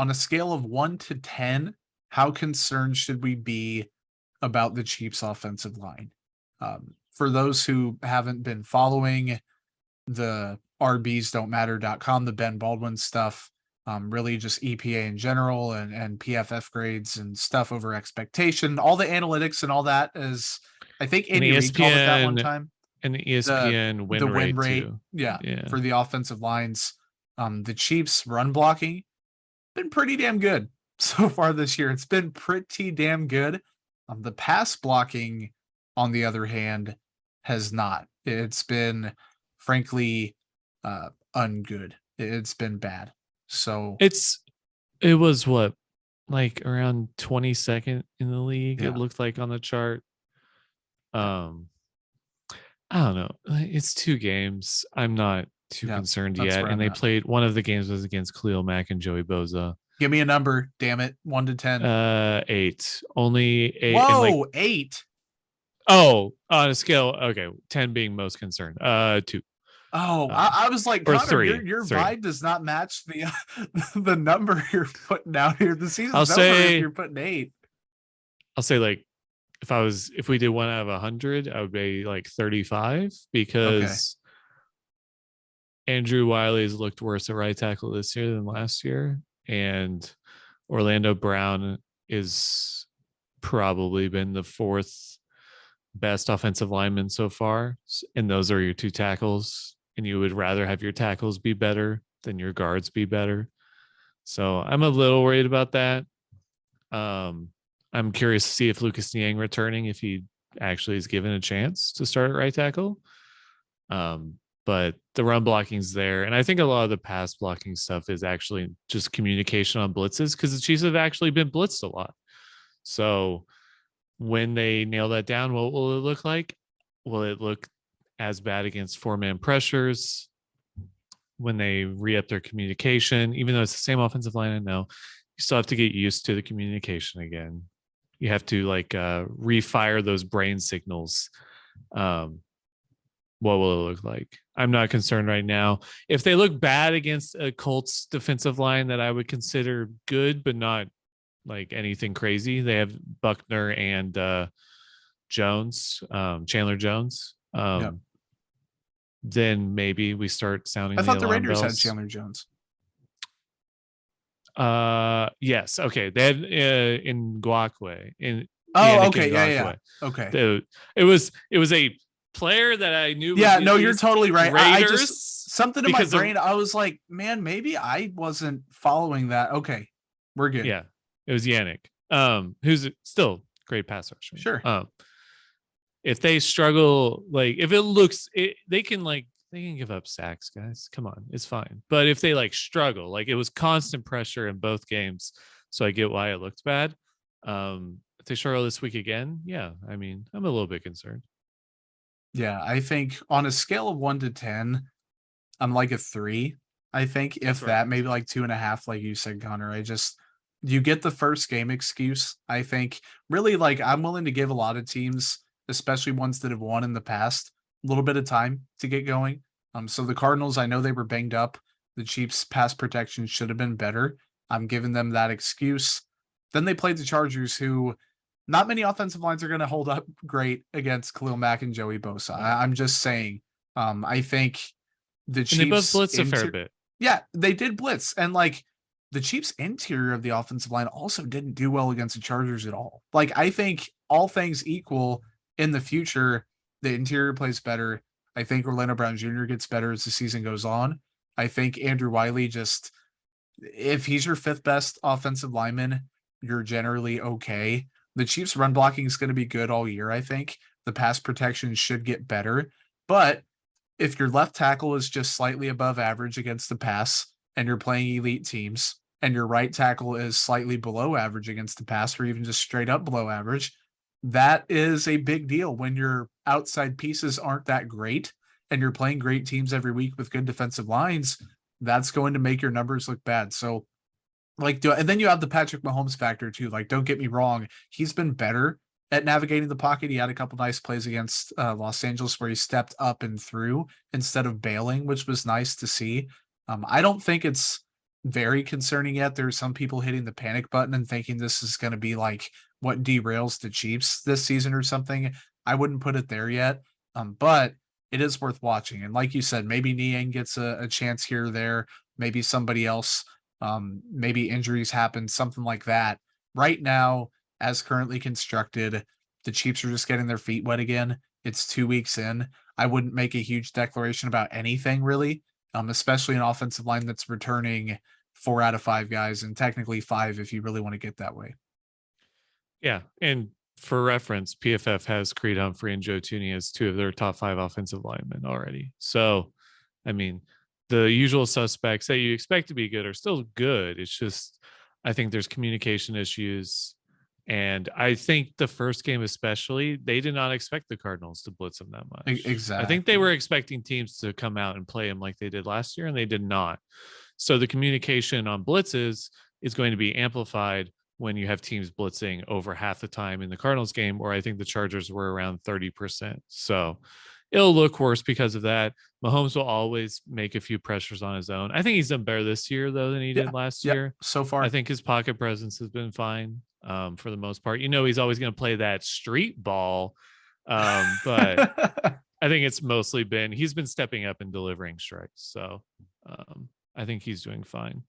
on a scale of 1 to 10, how concerned should we be about the Chiefs' offensive line? For those who haven't been following the rbsdon'tmatter.com, the Ben Baldwin stuff, really just EPA in general and PFF grades and stuff over expectation, all the analytics and all that, is I think Andy Reid called it that one time. And the ESPN The win rate too. Yeah, for the offensive lines. The Chiefs run blocking been pretty damn good so far this year. It's been pretty damn good. The pass blocking, on the other hand, has not. It's been frankly ungood. It's been bad. So it was what, like around 22nd in the league, Yeah. it looked like on the chart. I don't know. It's 2 games. I'm not too concerned that's yet. where And I'm they at. played, one of the games was against Khalil Mack and Joey Bosa. Give me a number, damn it. 1 to 10. 8. Only 8. Whoa, and like, 8. oh, on a scale, okay, 10 being most concerned. 2. Oh, I was like, or Connor, 3. your 3. vibe does not match the the number you're putting out here. The season's I'll over say- if you're putting 8. I'll say, like, if we did 1 out of 100, I would be like 35, because Andrew Wiley's looked worse at right tackle this year than last year, and Orlando Brown is probably been the 4th best offensive lineman so far, and those are your 2 tackles, and you would rather have your tackles be better than your guards be better. So I'm a little worried about that. I'm curious to see if Lucas Niang returning, if he actually is given a chance to start at right tackle. But the run blocking's there. And I think a lot of the pass blocking stuff is actually just communication on blitzes, because the Chiefs have actually been blitzed a lot. So when they nail that down, what will it look like? Will it look as bad against 4-man pressures when they re-up their communication? Even though it's the same offensive line, I know you still have to get used to the communication again. You have to refire those brain signals. What will it look like? I'm not concerned right now. If they look bad against a Colts defensive line that I would consider good, but not like anything crazy, they have Buckner and Jones, Chandler Jones. Then maybe we start sounding. I thought the alarm Raiders bells. had Chandler Jones. Yes. Okay. They had in Ngakwe. Okay. Yeah. Okay. It was a player that I knew. Yeah, no, you're totally right. I Raiders, just something in my brain. I was like, man, maybe I wasn't following that. Okay, we're good. Yeah, it was Yannick, who's still great pass rusher. Sure. If they struggle, like if it looks, they can give up sacks, guys. Come on, it's fine. But if they struggle, like it was constant pressure in both games, so I get why it looked bad. If they struggle this week again, yeah, I mean, I'm a little bit concerned. Yeah, I think on a scale of 1 to 10, I'm like a 3. I think if that, maybe like 2.5, like you said, Connor. You get the first game excuse. I think really I'm willing to give a lot of teams, especially ones that have won in the past, a little bit of time to get going. So the Cardinals, I know they were banged up. The Chiefs' pass protection should have been better. I'm giving them that excuse. Then they played the Chargers, who not many offensive lines are going to hold up great against Khalil Mack and Joey Bosa. I'm just saying. I think the Chiefs. And they both blitzed a fair bit. Yeah, they did blitz. And the Chiefs' interior of the offensive line also didn't do well against the Chargers at all. I think all things equal in the future, the interior plays better. I think Orlando Brown Jr. gets better as the season goes on. I think Andrew Wiley if he's your 5th best offensive lineman, you're generally okay. The Chiefs' run blocking is going to be good all year, I think. The pass protection should get better. But if your left tackle is just slightly above average against the pass and you're playing elite teams, and your right tackle is slightly below average against the pass, or even just straight up below average, that is a big deal when your outside pieces aren't that great and you're playing great teams every week with good defensive lines. That's going to make your numbers look bad. So and then you have the Patrick Mahomes factor too. Don't get me wrong. He's been better at navigating the pocket. He had a couple nice plays against Los Angeles where he stepped up and through instead of bailing, which was nice to see. I don't think it's very concerning yet. There's some people hitting the panic button and thinking this is going to be like what derails the Chiefs this season or something. I wouldn't put it there yet, but it is worth watching. And like you said, maybe Niang gets a chance here or there. Maybe somebody else. Maybe injuries happen, something like that. Right now, as currently constructed, the Chiefs are just getting their feet wet again. It's 2 weeks in. I wouldn't make a huge declaration about anything really, especially an offensive line that's returning 4 out of 5 guys, and technically 5 if you really want to get that way. Yeah. And for reference, PFF has Creed Humphrey and Joe Tooney as 2 of their top 5 offensive linemen already. So, I mean, the usual suspects that you expect to be good are still good. It's just, I think there's communication issues. And I think the first game, especially, they did not expect the Cardinals to blitz them that much. Exactly. I think they were expecting teams to come out and play them like they did last year, and they did not. So the communication on blitzes is going to be amplified when you have teams blitzing over half the time in the Cardinals game, where I think the Chargers were around 30%. So it'll look worse because of that. Mahomes will always make a few pressures on his own. I think he's done better this year, though, than he did last year. So far. I think his pocket presence has been fine for the most part. He's always going to play that street ball. But I think it's mostly he's been stepping up and delivering strikes. So I think he's doing fine.